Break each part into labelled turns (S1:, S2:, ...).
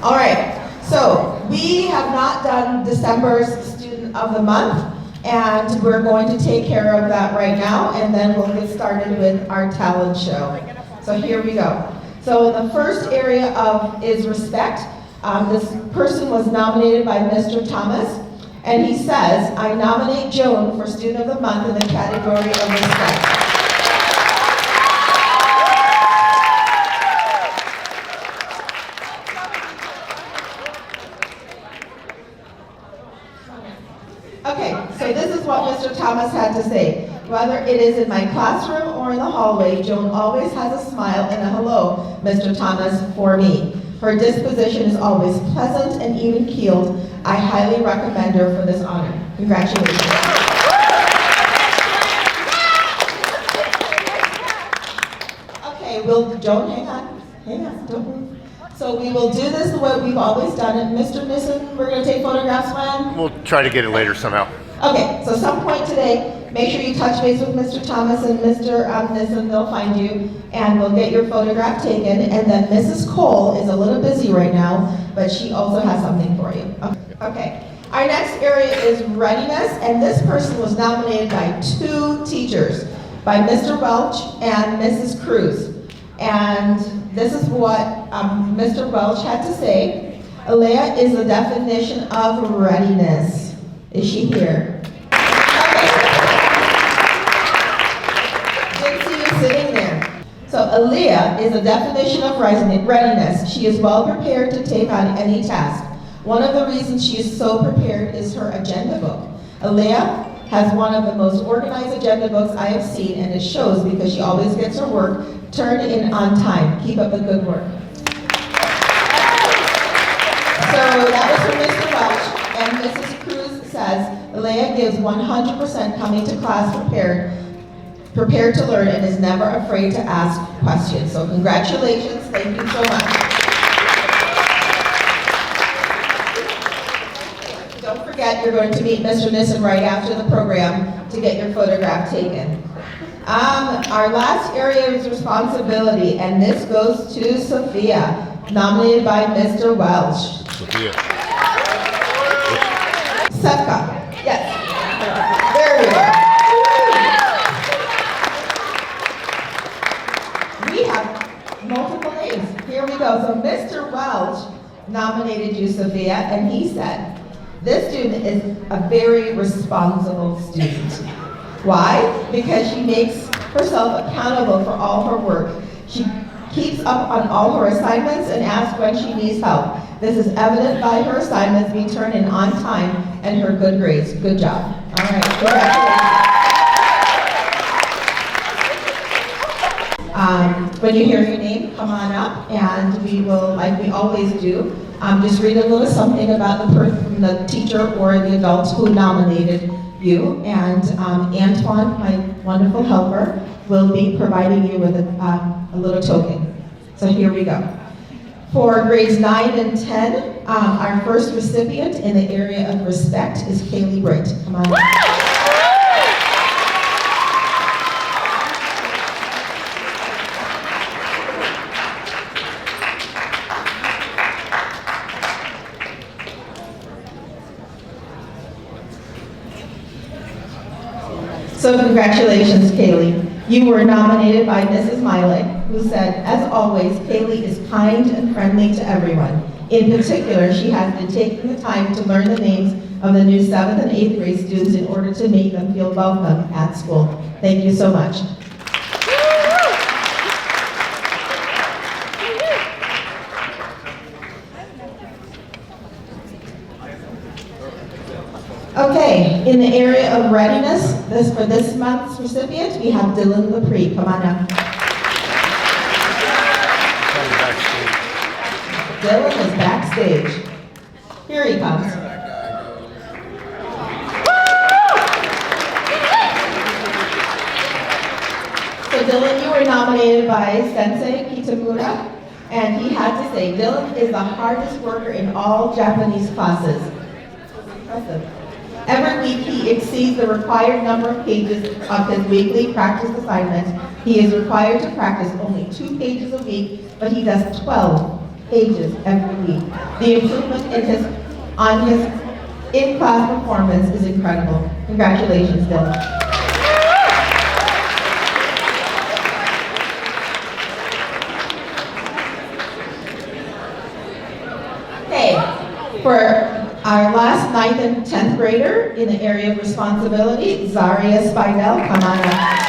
S1: All right, so we have not done December's Student of the Month, and we're going to take care of that right now, and then we'll get started with our talent show. So here we go. So the first area is respect. This person was nominated by Mr. Thomas, and he says, I nominate Joan for Student of the Month in the category of respect. Okay, so this is what Mr. Thomas had to say. Whether it is in my classroom or in the hallway, Joan always has a smile and a hello, Mr. Thomas, for me. Her disposition is always pleasant and even-keeled. I highly recommend her for this honor. Congratulations. Okay, Joan, hang on, don't move. So we will do this the way we've always done it. Mr. Nissen, we're going to take photographs when?
S2: We'll try to get it later somehow.
S1: Okay, so some point today, make sure you touch base with Mr. Thomas and Mr. Nissen, they'll find you, and we'll get your photograph taken. And then Mrs. Cole is a little busy right now, but she also has something for you. Okay, our next area is readiness, and this person was nominated by 2 teachers, by Mr. Welch and Mrs. Cruz. And this is what Mr. Welch had to say. Alea is the definition of readiness. Is she here? Okay. Didn't see you sitting there. So Alea is a definition of readiness. She is well prepared to take on any task. One of the reasons she is so prepared is her agenda book. Alea has one of the most organized agenda books I have seen, and it shows because she always gets her work turned in on time. Keep up the good work. So that was from Mr. Welch, and Mrs. Cruz says, Alea gives 100% coming to class prepared to learn, and is never afraid to ask questions. So congratulations, thank you so much. Don't forget, you're going to meet Mr. Nissen right after the program to get your photograph taken. Our last area is responsibility, and this goes to Sophia, nominated by Mr. Welch.
S2: Sophia.
S1: Sepka, yes. There we go. We have multiple names. Here we go. So Mr. Welch nominated you, Sophia, and he said, this student is a very responsible student. Why? Because she makes herself accountable for all her work. She keeps up on all her assignments and asks when she needs help. This is evident by her assignments being turned in on time and her good grades. Good job. All right, congratulations. When you hear your name, come on up, and we will, like we always do, just read a little something about the teacher or the adults who nominated you, and Antoine, my wonderful helper, will be providing you with a little token. So here we go. For grades 9 and 10, our first recipient in the area of respect is Kaylee Britt. Come on. So congratulations, Kaylee. You were nominated by Mrs. Milek, who said, as always, Kaylee is kind and friendly to everyone. In particular, she has been taking the time to learn the names of the new 7th and 8th grade students in order to make them feel welcome at school. Thank you so much. Okay, in the area of readiness, for this month's recipient, we have Dylan Lepre. Come on up. Dylan is backstage. Here he comes. So Dylan, you were nominated by Sensei Kitamura, and he had to say, Dylan is the hardest worker in all Japanese classes. Impressive. Every week he exceeds the required number of pages of his weekly practice assignment. He is required to practice only 2 pages a week, but he does 12 pages every week. The improvement on his in-class performance is incredible. Congratulations, Dylan. Okay, for our last 9th and 10th grader in the area of responsibility, Zaria Spidell, come on up.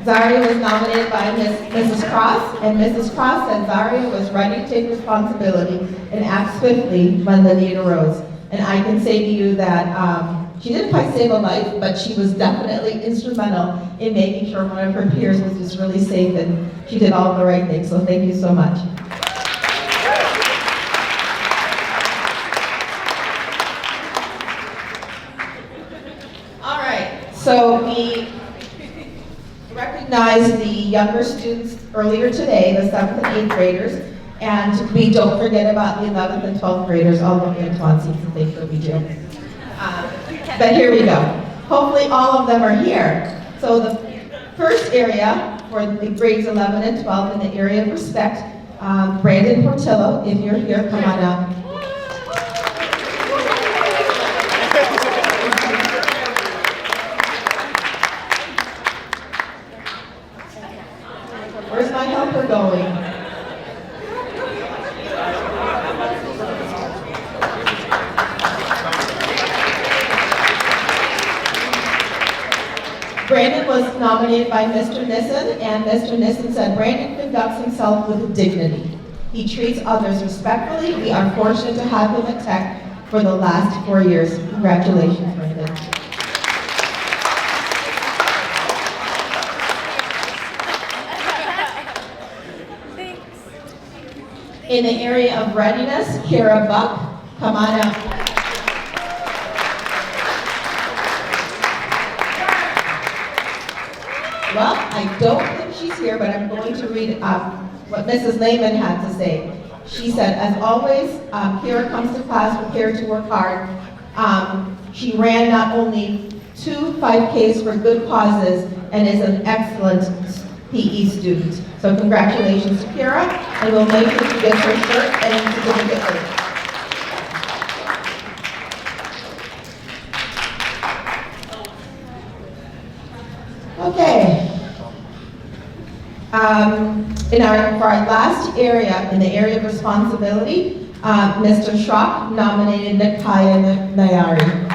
S1: Zaria was nominated by Mrs. Cross, and Mrs. Cross said Zaria was ready to take responsibility and act swiftly when the need arose. And I can say to you that she didn't quite save a life, but she was definitely instrumental in making sure one of her peers was just really safe, and she did all the right things, so thank you so much. All right, so we recognized the younger students earlier today, the 7th and 8th graders, and we don't forget about the 11th and 12th graders, although Antoine seems to think that we do. But here we go. Hopefully all of them are here. So the first area for the grades 11 and 12 in the area of respect, Brandon Portillo, if you're here, come on up. Where's my helper going? Brandon was nominated by Mr. Nissen, and Mr. Nissen said, Brandon conducts himself with dignity. He treats others respectfully. We are fortunate to have him at Tech for the last 4 years. Congratulations, Brandon. Thanks. In the area of readiness, Kara Buck, come on up. Well, I don't think she's here, but I'm going to read what Mrs. Lehman had to say. She said, as always, Kira comes to class prepared to work hard. She ran not only 2 5Ks for good causes and is an excellent PE student. So congratulations to Kira, and we'll make sure she gets her shirt and certificate later. Okay. For our last area, in the area of responsibility, Mr. Schrock nominated Nikaya Nayari.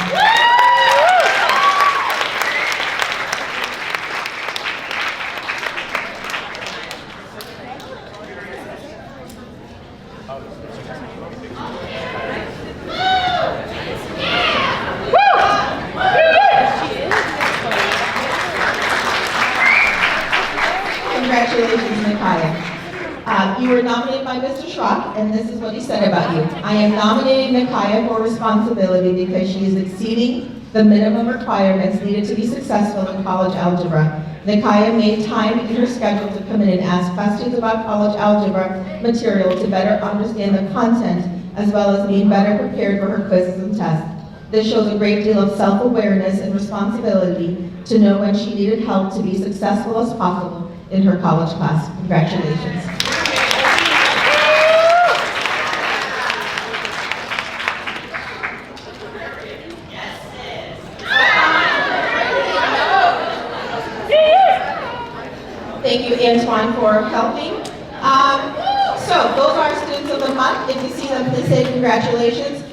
S1: Congratulations, Nikaya. You were nominated by Mr. Schrock, and this is what he said about you. I am nominating Nikaya for responsibility because she is exceeding the minimum requirements needed to be successful in college algebra. Nikaya made time in her schedule to come in and ask questions about college algebra material to better understand the content, as well as being better prepared for her quizzes and tests. This shows a great deal of self-awareness and responsibility to know when she needed help to be successful as possible in her college class. Congratulations. Thank you, Antoine, for helping. So those are our students of the month. If you see them, please say congratulations.